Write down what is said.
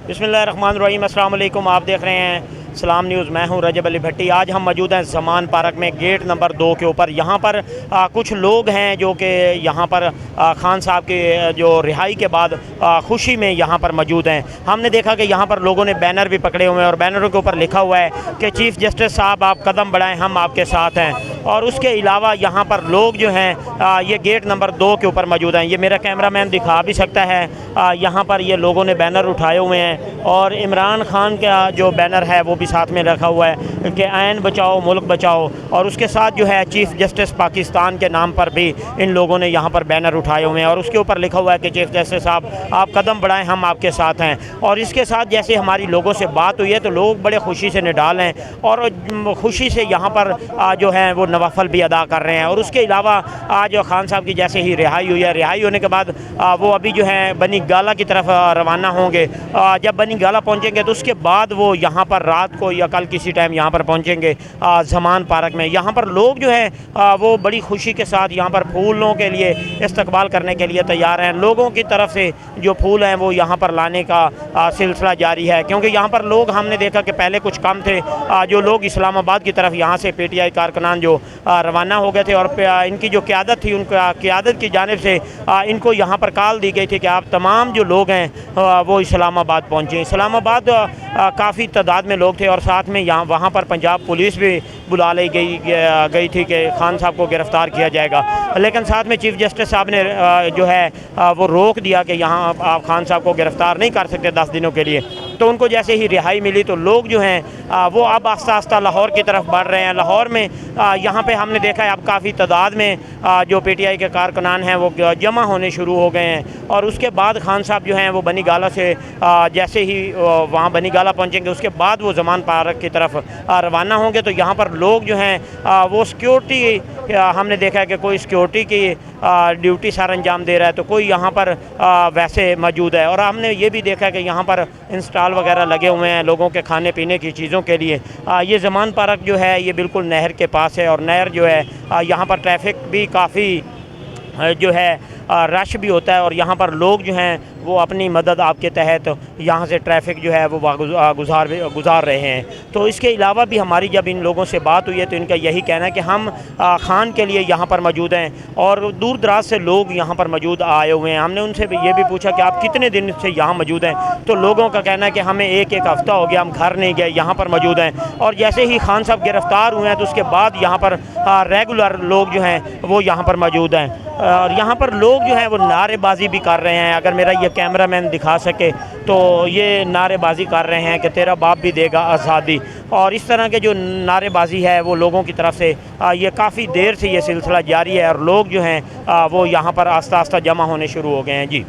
बिस्मिल्लाहिर्रहमानिर्रहीम। अस्सलाम वालेकुम। आप देख रहे हैं सलाम न्यूज़। मैं हूं रजब अली भट्टी। आज हम मौजूद हैं ज़मान पार्क में गेट नंबर 2 के ऊपर। यहाँ पर कुछ लोग हैं जो कि यहाँ पर खान साहब के जो रिहाई के बाद खुशी में यहाँ पर मौजूद हैं। हमने देखा कि यहाँ पर लोगों ने बैनर भी पकड़े हुए हैं और बैनरों के ऊपर लिखा हुआ है कि चीफ़ जस्टिस साहब आप कदम बढ़ाएं, हम आपके साथ हैं। और उसके अलावा यहाँ पर लोग जो हैं ये गेट नंबर 2 के ऊपर मौजूद हैं। ये मेरा कैमरामैन दिखा भी सकता है। यहाँ पर ये लोगों ने बैनर उठाए हुए हैं और इमरान खान का जो बैनर है वो भी साथ में रखा हुआ है कि ऐन बचाओ मुल्क बचाओ। और उसके साथ जो है चीफ़ जस्टिस पाकिस्तान के नाम पर भी इन लोगों ने यहाँ पर बैनर उठाए हुए हैं और उसके ऊपर लिखा हुआ है कि चीफ़ जस्टिस साहब आप कदम बढ़ाएं, हम आपके साथ हैं। और इसके साथ जैसे हमारी लोगों से बात हुई है तो लोग बड़े खुशी से निडाल हैं और खुशी से यहाँ पर जो है वो नवाफल भी अदा कर रहे हैं। और उसके अलावा आज खान साहब की जैसे ही रिहाई हुई है, रिहाई होने के बाद वो अभी जो है बनी गाला की तरफ रवाना होंगे। जब बनी गाला पहुँचेंगे तो उसके बाद वो यहाँ पर रात को या कल किसी टाइम यहाँ पर पहुँचेंगे ज़मान पार्क में। यहाँ पर लोग जो है वो बड़ी खुशी के साथ यहाँ पर फूलों के लिए इस्तकबाल करने के लिए तैयार हैं। लोगों की तरफ से जो फूल हैं वो यहाँ पर लाने का सिलसिला जारी है, क्योंकि यहाँ पर लोग हमने देखा कि पहले कुछ कम थे। जो लोग इस्लामाबाद की तरफ यहाँ से PTI कारकुनान जो रवाना हो गए थे और इनकी जो क़यादत थी उनका क़यादत की जानिब से इनको यहाँ पर कॉल दी गई थी कि आप तमाम जो लोग हैं वो इस्लामाबाद पहुँचे। इस्लामाबाद काफ़ी तादाद में लोग थे और साथ में वहाँ पर पंजाब पुलिस भी बुला ली गई थी कि खान साहब को गिरफ़्तार किया जाएगा। लेकिन साथ में चीफ़ जस्टिस साहब ने जो है वो रोक दिया कि यहाँ आप खान साहब को गिरफ़्तार नहीं कर सकते 10 दिनों के लिए। तो उनको जैसे ही रिहाई मिली तो लोग जो हैं वो अब आस्ता आस्ता लाहौर की तरफ बढ़ रहे हैं। लाहौर में यहाँ पे हमने देखा है अब काफ़ी तादाद में जो PTI के कारकुनान हैं वो जमा होने शुरू हो गए हैं। और उसके बाद खान साहब जो हैं वो बनी गाला से जैसे ही वहाँ बनी गाला पहुँचेंगे उसके बाद वो ज़मान पार्क की तरफ रवाना होंगे। तो यहाँ पर लोग जो हैं वो सिक्योरिटी हमने देखा है कि कोई सिक्योरिटी की ड्यूटी सर अंजाम दे रहा है तो कोई यहाँ पर वैसे मौजूद है। और हमने ये भी देखा है कि यहाँ पर इंस्टॉल वगैरह लगे हुए हैं लोगों के खाने पीने की चीज़ों के लिए। ये ज़मान पार्क जो है ये बिल्कुल नहर के पास है और नहर जो है यहाँ पर ट्रैफिक भी काफ़ी जो है रश भी होता है और यहाँ पर लोग जो हैं वो अपनी मदद आपके तहत यहाँ से ट्रैफिक जो है वो गुजार रहे हैं। तो इसके अलावा भी हमारी जब इन लोगों से बात हुई है तो इनका यही कहना है कि हम खान के लिए यहाँ पर मौजूद हैं और दूर दराज से लोग यहाँ पर मौजूद आए हुए हैं। हमने उनसे भी ये भी पूछा कि आप कितने दिन से यहाँ मौजूद हैं, तो लोगों का कहना है कि हमें एक हफ़्ता हो गया, हम घर नहीं गए, यहाँ पर मौजूद हैं। और जैसे ही खान साहब गिरफ़्तार हुए हैं तो उसके बाद यहाँ पर रेगुलर लोग जो हैं वो यहाँ पर मौजूद हैं और यहाँ पर लोग जो हैं वो नारेबाजी भी कर रहे हैं। अगर मेरा ये कैमरामैन दिखा सके तो ये नारेबाजी कर रहे हैं कि तेरा बाप भी देगा आज़ादी। और इस तरह के जो नारेबाजी है वो लोगों की तरफ से ये काफ़ी देर से ये सिलसिला जारी है और लोग जो हैं वो यहाँ पर आस्ता आस्ता जमा होने शुरू हो गए हैं। जी।